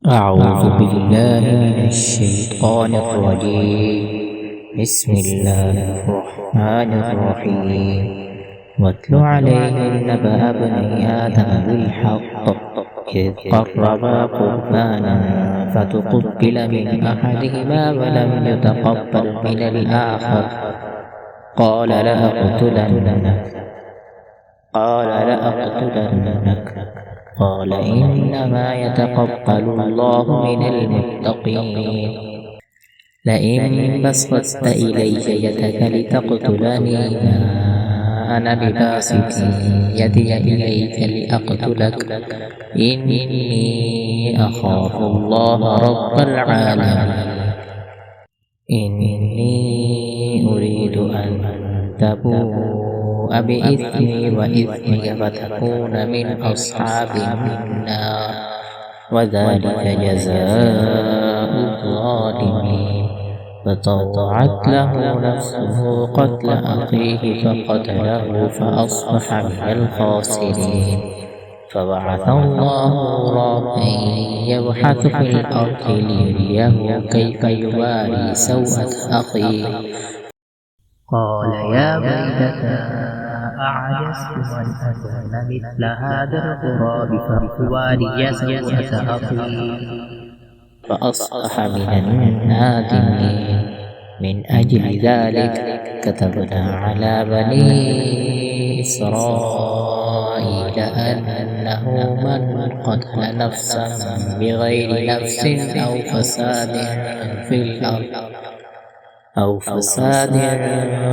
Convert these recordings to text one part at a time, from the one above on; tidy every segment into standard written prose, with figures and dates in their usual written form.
أعوذ بالله من الشيطان الرجيم. بسم الله الرحمن الرحيم. واتل عليهم نبأ ابني آدم بالحق إذ قربا قربانا فتقبل من أحدهما ولم يتقبل من الآخر قال لأقتلنك قال إنما يتقبل الله من المتقين. لئن بسطت إلي يدك لتقتلني ما أنا بباسط يدي إليك لأقتلك إني أخاف الله رب العالمين. إني أريد أن تبوء بإثمي وإثمك فتكون من أصحاب النار وذلك جزاء الظالمين. فطوعت له نفسه قتل أخيه فقتله فأصبح من الخاسرين. فبعث الله غرابا يبحث في الأرض ليريه كيف يواري سوءة أخيه قال يا ويلتى أعجزت أن أكون مثل هذا الغراب فأواري سوءة أخي فأصبح من النادمين. من أجل ذلك كتبنا على بني إسرائيل أنه من قتل نفسا بغير نفس أو فساد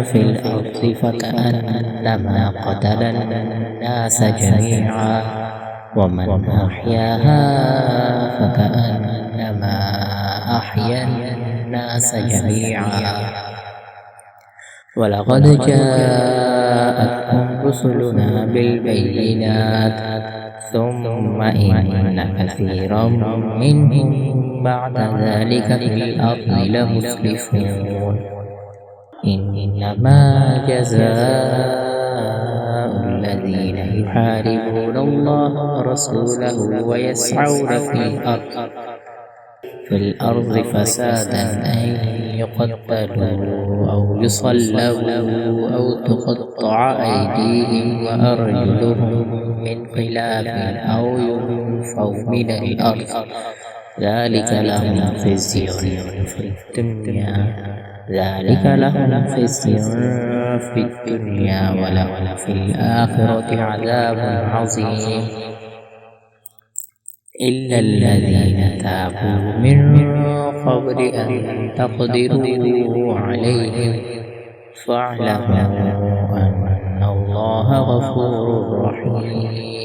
في الأرض فكأنما قتل الناس جميعا ومن أحياها فكأنما أحيا الناس جميعا. ولقد جاءتهم رسلنا بالبينات ثم إن كثيرا منهم بعد ذلك في الأرض لمسرفون. إنما جزاء الذين يحاربون الله ورسوله ويسعون في الأرض فسادا أن يقتلوا أو يصلبوا أو تقطع أيديهم وأرجلهم من خلاف أو ينفوا من الأرض ذلك لهم خزي في الدنيا ولهم في الآخرة عذاب عظيم. إلا الذين تابوا من قبل أن تقدروا عليهم فاعلموا أن الله غفور رحيم.